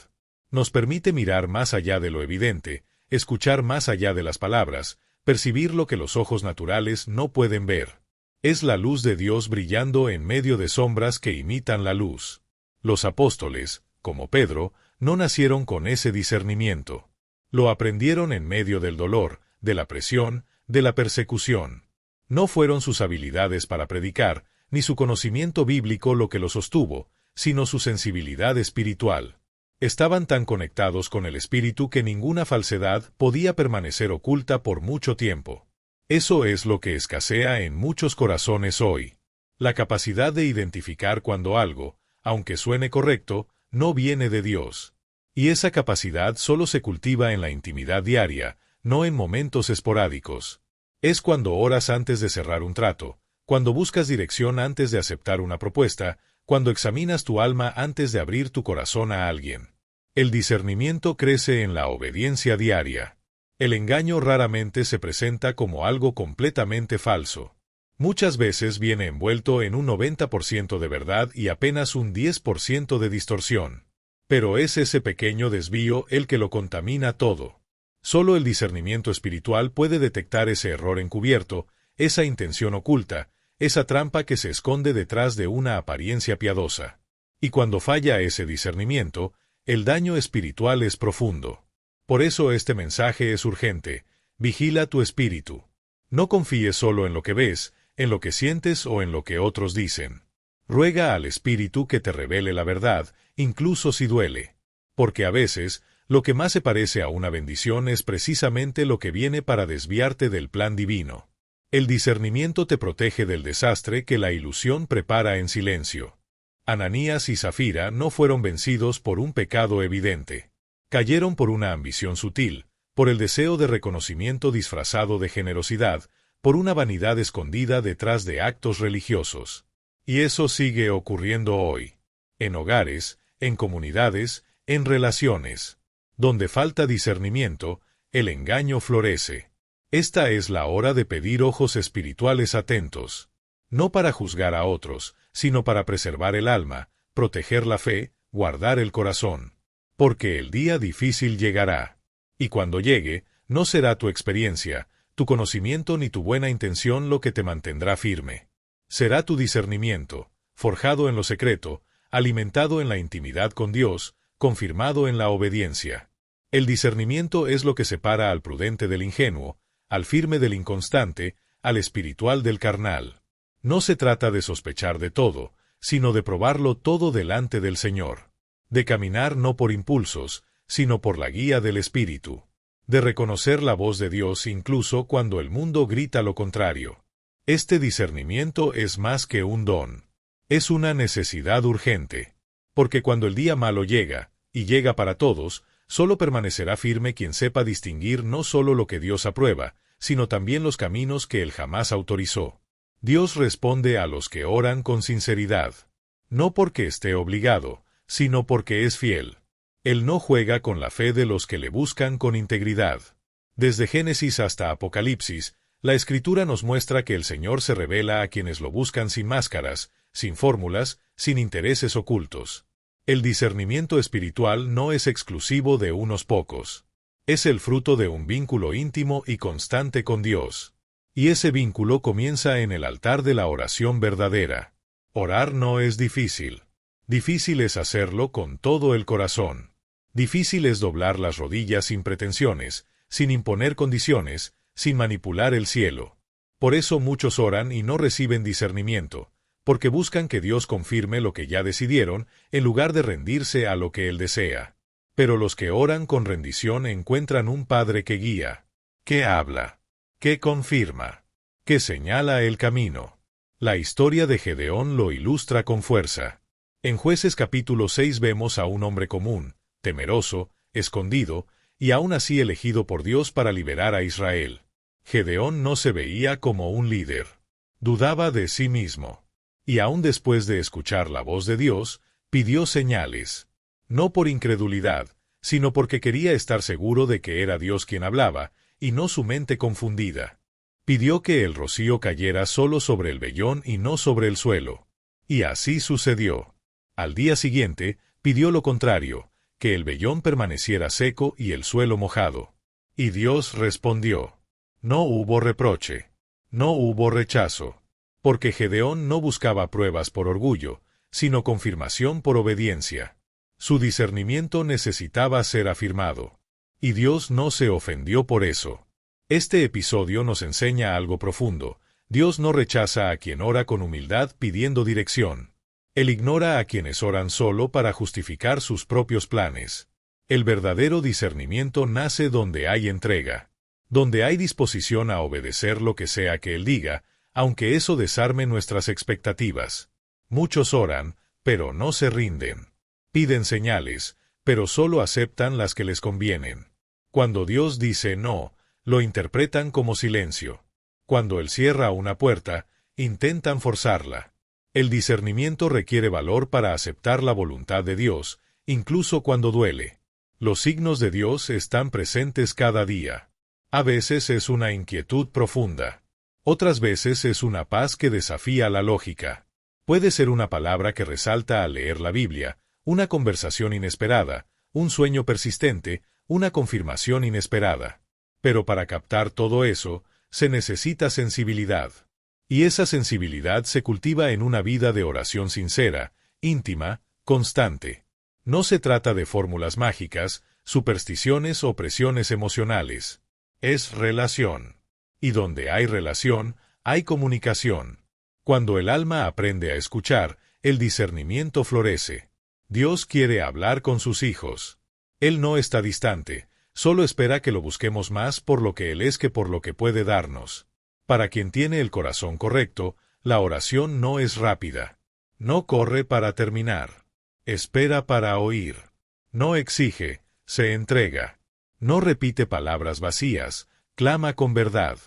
Nos permite mirar más allá de lo evidente, escuchar más allá de las palabras, percibir lo que los ojos naturales no pueden ver. Es la luz de Dios brillando en medio de sombras que imitan la luz. Los apóstoles, como Pedro, no nacieron con ese discernimiento. Lo aprendieron en medio del dolor, de la presión, de la persecución. No fueron sus habilidades para predicar, ni su conocimiento bíblico lo que lo sostuvo, sino su sensibilidad espiritual. Estaban tan conectados con el Espíritu que ninguna falsedad podía permanecer oculta por mucho tiempo. Eso es lo que escasea en muchos corazones hoy. La capacidad de identificar cuando algo, aunque suene correcto, no viene de Dios. Y esa capacidad solo se cultiva en la intimidad diaria, no en momentos esporádicos. Es cuando oras antes de cerrar un trato, cuando buscas dirección antes de aceptar una propuesta, cuando examinas tu alma antes de abrir tu corazón a alguien. El discernimiento crece en la obediencia diaria. El engaño raramente se presenta como algo completamente falso. Muchas veces viene envuelto en un 90% de verdad y apenas un 10% de distorsión. Pero es ese pequeño desvío el que lo contamina todo. Solo el discernimiento espiritual puede detectar ese error encubierto, esa intención oculta, esa trampa que se esconde detrás de una apariencia piadosa. Y cuando falla ese discernimiento, el daño espiritual es profundo. Por eso este mensaje es urgente. Vigila tu espíritu. No confíes solo en lo que ves, en lo que sientes o en lo que otros dicen. Ruega al Espíritu que te revele la verdad, incluso si duele. Porque a veces, lo que más se parece a una bendición es precisamente lo que viene para desviarte del plan divino. El discernimiento te protege del desastre que la ilusión prepara en silencio. Ananías y Zafira no fueron vencidos por un pecado evidente. Cayeron por una ambición sutil, por el deseo de reconocimiento disfrazado de generosidad, por una vanidad escondida detrás de actos religiosos. Y eso sigue ocurriendo hoy. En hogares, en comunidades, en relaciones. Donde falta discernimiento, el engaño florece. Esta es la hora de pedir ojos espirituales atentos. No para juzgar a otros, sino para preservar el alma, proteger la fe, guardar el corazón. Porque el día difícil llegará. Y cuando llegue, no será tu experiencia, tu conocimiento ni tu buena intención lo que te mantendrá firme. Será tu discernimiento, forjado en lo secreto, alimentado en la intimidad con Dios, confirmado en la obediencia. El discernimiento es lo que separa al prudente del ingenuo, al firme del inconstante, al espiritual del carnal. No se trata de sospechar de todo, sino de probarlo todo delante del Señor. De caminar no por impulsos, sino por la guía del Espíritu. De reconocer la voz de Dios incluso cuando el mundo grita lo contrario. Este discernimiento es más que un don. Es una necesidad urgente. Porque cuando el día malo llega, y llega para todos, solo permanecerá firme quien sepa distinguir no solo lo que Dios aprueba, sino también los caminos que Él jamás autorizó. Dios responde a los que oran con sinceridad. No porque esté obligado, sino porque es fiel. Él no juega con la fe de los que le buscan con integridad. Desde Génesis hasta Apocalipsis, la Escritura nos muestra que el Señor se revela a quienes lo buscan sin máscaras, sin fórmulas, sin intereses ocultos. El discernimiento espiritual no es exclusivo de unos pocos. Es el fruto de un vínculo íntimo y constante con Dios. Y ese vínculo comienza en el altar de la oración verdadera. Orar no es difícil. Difícil es hacerlo con todo el corazón. Difícil es doblar las rodillas sin pretensiones, sin imponer condiciones, sin manipular el cielo. Por eso muchos oran y no reciben discernimiento, porque buscan que Dios confirme lo que ya decidieron, en lugar de rendirse a lo que Él desea. Pero los que oran con rendición encuentran un Padre que guía, que habla, que confirma, que señala el camino. La historia de Gedeón lo ilustra con fuerza. En Jueces capítulo 6 vemos a un hombre común, temeroso, escondido, y aún así elegido por Dios para liberar a Israel. Gedeón no se veía como un líder. Dudaba de sí mismo. Y aún después de escuchar la voz de Dios, pidió señales. No por incredulidad, sino porque quería estar seguro de que era Dios quien hablaba, y no su mente confundida. Pidió que el rocío cayera solo sobre el vellón y no sobre el suelo. Y así sucedió. Al día siguiente, pidió lo contrario, que el vellón permaneciera seco y el suelo mojado. Y Dios respondió. No hubo reproche. No hubo rechazo. Porque Gedeón no buscaba pruebas por orgullo, sino confirmación por obediencia. Su discernimiento necesitaba ser afirmado. Y Dios no se ofendió por eso. Este episodio nos enseña algo profundo. Dios no rechaza a quien ora con humildad pidiendo dirección. Él ignora a quienes oran solo para justificar sus propios planes. El verdadero discernimiento nace donde hay entrega, donde hay disposición a obedecer lo que sea que Él diga, aunque eso desarme nuestras expectativas. Muchos oran, pero no se rinden. Piden señales, pero solo aceptan las que les convienen. Cuando Dios dice no, lo interpretan como silencio. Cuando Él cierra una puerta, intentan forzarla. El discernimiento requiere valor para aceptar la voluntad de Dios, incluso cuando duele. Los signos de Dios están presentes cada día. A veces es una inquietud profunda. Otras veces es una paz que desafía la lógica. Puede ser una palabra que resalta al leer la Biblia, una conversación inesperada, un sueño persistente, una confirmación inesperada. Pero para captar todo eso, se necesita sensibilidad. Y esa sensibilidad se cultiva en una vida de oración sincera, íntima, constante. No se trata de fórmulas mágicas, supersticiones o presiones emocionales. Es relación. Y donde hay relación, hay comunicación. Cuando el alma aprende a escuchar, el discernimiento florece. Dios quiere hablar con sus hijos. Él no está distante, solo espera que lo busquemos más por lo que Él es que por lo que puede darnos. Para quien tiene el corazón correcto, la oración no es rápida. No corre para terminar. Espera para oír. No exige, se entrega. No repite palabras vacías, clama con verdad.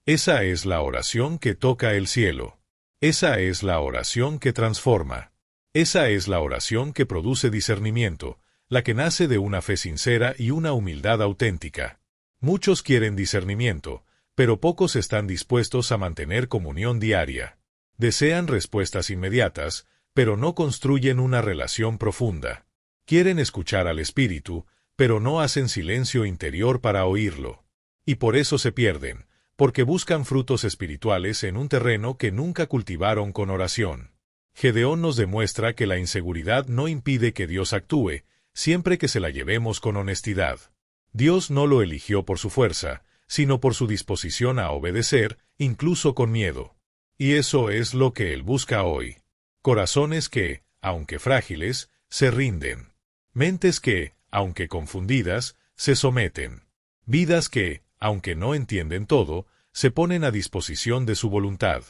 Esa es la oración que toca el cielo. Esa es la oración que transforma. Esa es la oración que produce discernimiento, la que nace de una fe sincera y una humildad auténtica. Muchos quieren discernimiento, pero pocos están dispuestos a mantener comunión diaria. Desean respuestas inmediatas, pero no construyen una relación profunda. Quieren escuchar al Espíritu, pero no hacen silencio interior para oírlo. Y por eso se pierden, porque buscan frutos espirituales en un terreno que nunca cultivaron con oración. Gedeón nos demuestra que la inseguridad no impide que Dios actúe, siempre que se la llevemos con honestidad. Dios no lo eligió por su fuerza, sino por su disposición a obedecer, incluso con miedo. Y eso es lo que Él busca hoy. Corazones que, aunque frágiles, se rinden. Mentes que, aunque confundidas, se someten. Vidas que, aunque no entienden todo, se ponen a disposición de su voluntad.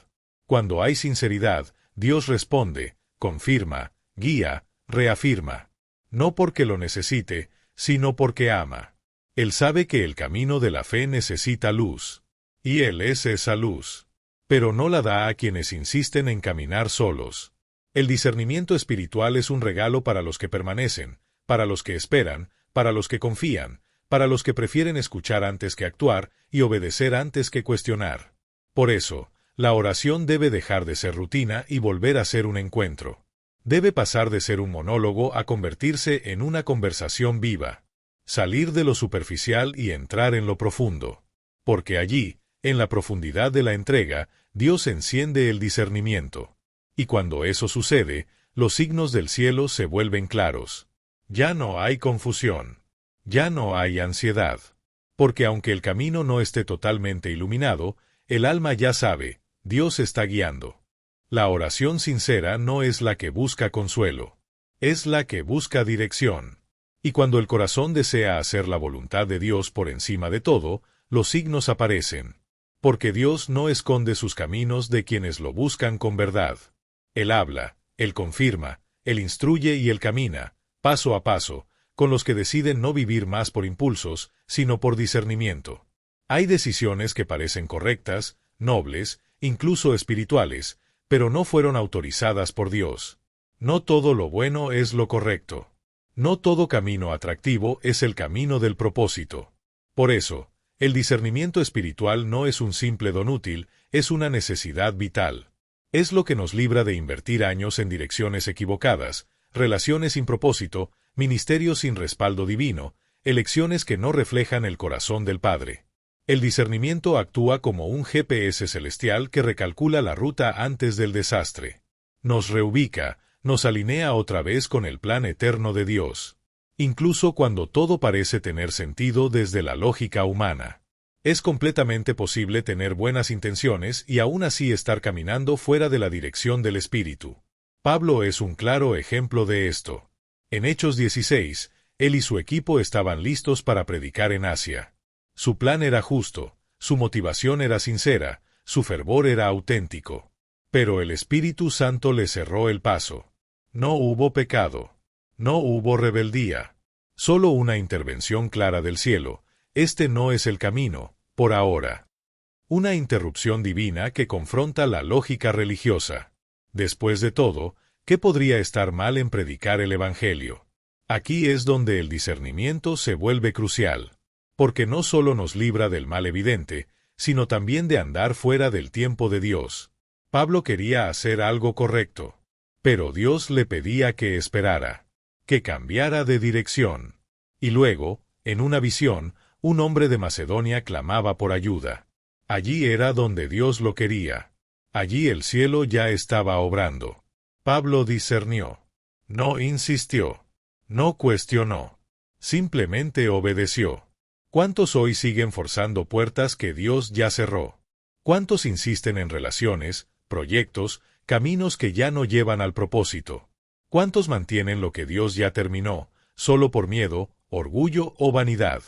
Cuando hay sinceridad, Dios responde, confirma, guía, reafirma. No porque lo necesite, sino porque ama. Él sabe que el camino de la fe necesita luz. Y Él es esa luz. Pero no la da a quienes insisten en caminar solos. El discernimiento espiritual es un regalo para los que permanecen, para los que esperan, para los que confían, para los que prefieren escuchar antes que actuar y obedecer antes que cuestionar. Por eso, la oración debe dejar de ser rutina y volver a ser un encuentro. Debe pasar de ser un monólogo a convertirse en una conversación viva. Salir de lo superficial y entrar en lo profundo. Porque allí, en la profundidad de la entrega, Dios enciende el discernimiento. Y cuando eso sucede, los signos del cielo se vuelven claros. Ya no hay confusión. Ya no hay ansiedad. Porque aunque el camino no esté totalmente iluminado, el alma ya sabe, Dios está guiando. La oración sincera no es la que busca consuelo. Es la que busca dirección. Y cuando el corazón desea hacer la voluntad de Dios por encima de todo, los signos aparecen. Porque Dios no esconde sus caminos de quienes lo buscan con verdad. Él habla, Él confirma, Él instruye y Él camina, paso a paso, con los que deciden no vivir más por impulsos, sino por discernimiento. Hay decisiones que parecen correctas, nobles, incluso espirituales, pero no fueron autorizadas por Dios. No todo lo bueno es lo correcto. No todo camino atractivo es el camino del propósito. Por eso, el discernimiento espiritual no es un simple don útil, es una necesidad vital. Es lo que nos libra de invertir años en direcciones equivocadas, relaciones sin propósito, ministerios sin respaldo divino, elecciones que no reflejan el corazón del Padre. El discernimiento actúa como un GPS celestial que recalcula la ruta antes del desastre. Nos reubica, nos alinea otra vez con el plan eterno de Dios. Incluso cuando todo parece tener sentido desde la lógica humana. Es completamente posible tener buenas intenciones y aún así estar caminando fuera de la dirección del Espíritu. Pablo es un claro ejemplo de esto. En Hechos 16, él y su equipo estaban listos para predicar en Asia. Su plan era justo, su motivación era sincera, su fervor era auténtico. Pero el Espíritu Santo le cerró el paso. No hubo pecado. No hubo rebeldía. Solo una intervención clara del cielo. Este no es el camino, por ahora. Una interrupción divina que confronta la lógica religiosa. Después de todo, ¿qué podría estar mal en predicar el Evangelio? Aquí es donde el discernimiento se vuelve crucial. Porque no solo nos libra del mal evidente, sino también de andar fuera del tiempo de Dios. Pablo quería hacer algo correcto. Pero Dios le pedía que esperara, que cambiara de dirección. Y luego, en una visión, un hombre de Macedonia clamaba por ayuda. Allí era donde Dios lo quería. Allí el cielo ya estaba obrando. Pablo discernió. No insistió. No cuestionó. Simplemente obedeció. ¿Cuántos hoy siguen forzando puertas que Dios ya cerró? ¿Cuántos insisten en relaciones, proyectos, caminos que ya no llevan al propósito? ¿Cuántos mantienen lo que Dios ya terminó, solo por miedo, orgullo o vanidad?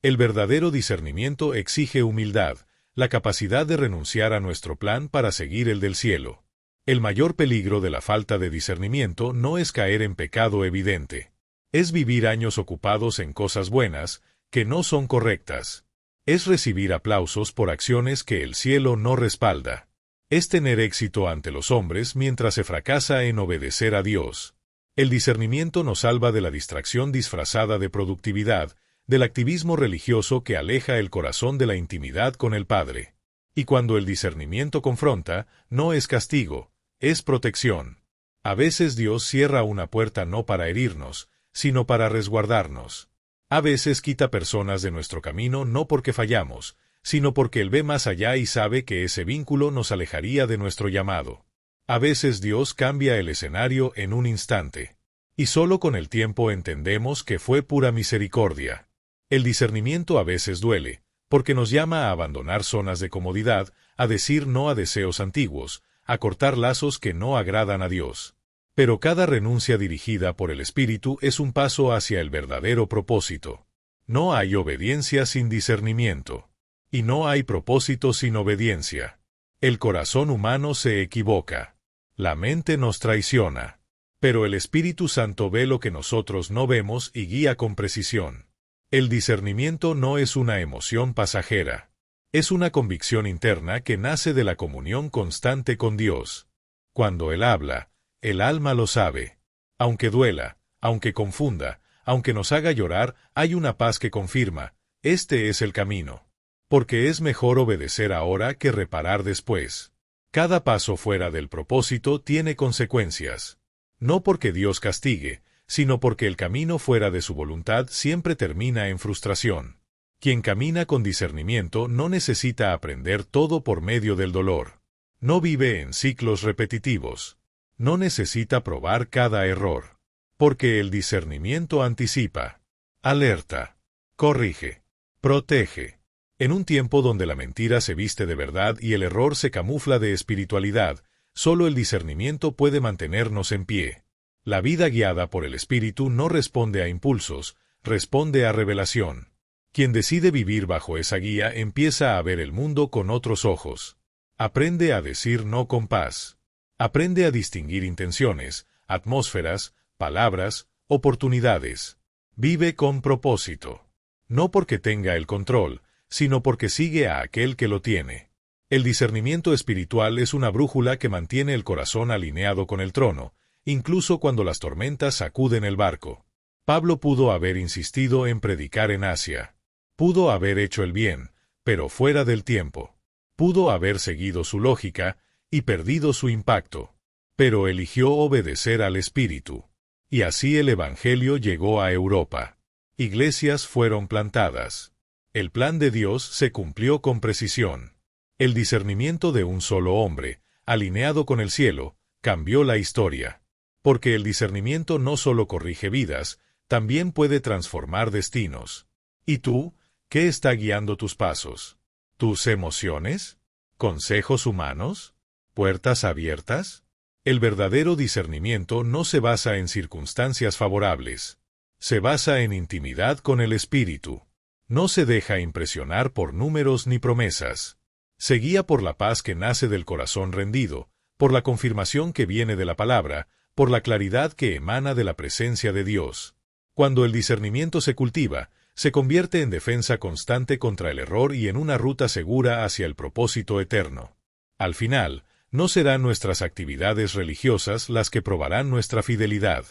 El verdadero discernimiento exige humildad, la capacidad de renunciar a nuestro plan para seguir el del cielo. El mayor peligro de la falta de discernimiento no es caer en pecado evidente. Es vivir años ocupados en cosas buenas, que no son correctas. Es recibir aplausos por acciones que el cielo no respalda. Es tener éxito ante los hombres mientras se fracasa en obedecer a Dios. El discernimiento nos salva de la distracción disfrazada de productividad, del activismo religioso que aleja el corazón de la intimidad con el Padre. Y cuando el discernimiento confronta, no es castigo, es protección. A veces Dios cierra una puerta no para herirnos, sino para resguardarnos. A veces quita personas de nuestro camino no porque fallamos, sino porque Él ve más allá y sabe que ese vínculo nos alejaría de nuestro llamado. A veces Dios cambia el escenario en un instante. Y solo con el tiempo entendemos que fue pura misericordia. El discernimiento a veces duele, porque nos llama a abandonar zonas de comodidad, a decir no a deseos antiguos, a cortar lazos que no agradan a Dios. Pero cada renuncia dirigida por el Espíritu es un paso hacia el verdadero propósito. No hay obediencia sin discernimiento. Y no hay propósito sin obediencia. El corazón humano se equivoca. La mente nos traiciona. Pero el Espíritu Santo ve lo que nosotros no vemos y guía con precisión. El discernimiento no es una emoción pasajera. Es una convicción interna que nace de la comunión constante con Dios. Cuando Él habla, el alma lo sabe. Aunque duela, aunque confunda, aunque nos haga llorar, hay una paz que confirma, este es el camino. Porque es mejor obedecer ahora que reparar después. Cada paso fuera del propósito tiene consecuencias. No porque Dios castigue, sino porque el camino fuera de su voluntad siempre termina en frustración. Quien camina con discernimiento no necesita aprender todo por medio del dolor. No vive en ciclos repetitivos. No necesita probar cada error. Porque el discernimiento anticipa, alerta, corrige, protege. En un tiempo donde la mentira se viste de verdad y el error se camufla de espiritualidad, solo el discernimiento puede mantenernos en pie. La vida guiada por el Espíritu no responde a impulsos, responde a revelación. Quien decide vivir bajo esa guía empieza a ver el mundo con otros ojos. Aprende a decir no con paz. Aprende a distinguir intenciones, atmósferas, palabras, oportunidades. Vive con propósito. No porque tenga el control, sino porque sigue a aquel que lo tiene. El discernimiento espiritual es una brújula que mantiene el corazón alineado con el trono, incluso cuando las tormentas sacuden el barco. Pablo pudo haber insistido en predicar en Asia. Pudo haber hecho el bien, pero fuera del tiempo. Pudo haber seguido su lógica y perdido su impacto. Pero eligió obedecer al Espíritu. Y así el Evangelio llegó a Europa. Iglesias fueron plantadas. El plan de Dios se cumplió con precisión. El discernimiento de un solo hombre, alineado con el cielo, cambió la historia. Porque el discernimiento no solo corrige vidas, también puede transformar destinos. ¿Y tú? ¿Qué está guiando tus pasos? ¿Tus emociones? ¿Consejos humanos? ¿Puertas abiertas? El verdadero discernimiento no se basa en circunstancias favorables. Se basa en intimidad con el Espíritu. No se deja impresionar por números ni promesas. Se guía por la paz que nace del corazón rendido, por la confirmación que viene de la palabra, por la claridad que emana de la presencia de Dios. Cuando el discernimiento se cultiva, se convierte en defensa constante contra el error y en una ruta segura hacia el propósito eterno. Al final, no serán nuestras actividades religiosas las que probarán nuestra fidelidad.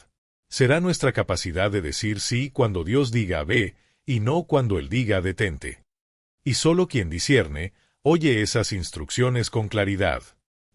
Será nuestra capacidad de decir sí cuando Dios diga ve, y no cuando Él diga detente. Y solo quien discierne, oye esas instrucciones con claridad.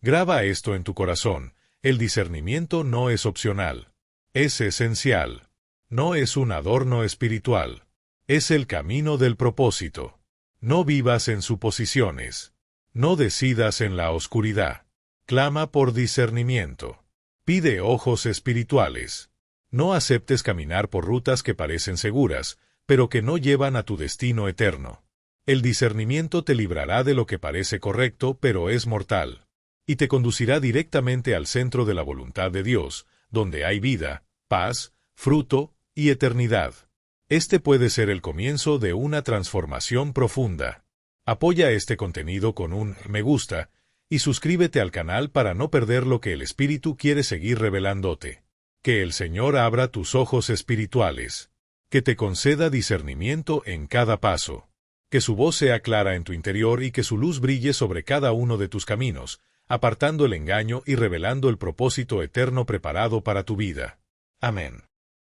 Graba esto en tu corazón, el discernimiento no es opcional. Es esencial. No es un adorno espiritual. Es el camino del propósito. No vivas en suposiciones. No decidas en la oscuridad. Clama por discernimiento. Pide ojos espirituales. No aceptes caminar por rutas que parecen seguras, pero que no llevan a tu destino eterno. El discernimiento te librará de lo que parece correcto, pero es mortal, y te conducirá directamente al centro de la voluntad de Dios, donde hay vida, paz, fruto y eternidad. Este puede ser el comienzo de una transformación profunda. Apoya este contenido con un me gusta y suscríbete al canal para no perder lo que el Espíritu quiere seguir revelándote. Que el Señor abra tus ojos espirituales. Que te conceda discernimiento en cada paso. Que su voz sea clara en tu interior y que su luz brille sobre cada uno de tus caminos, apartando el engaño y revelando el propósito eterno preparado para tu vida. Amén.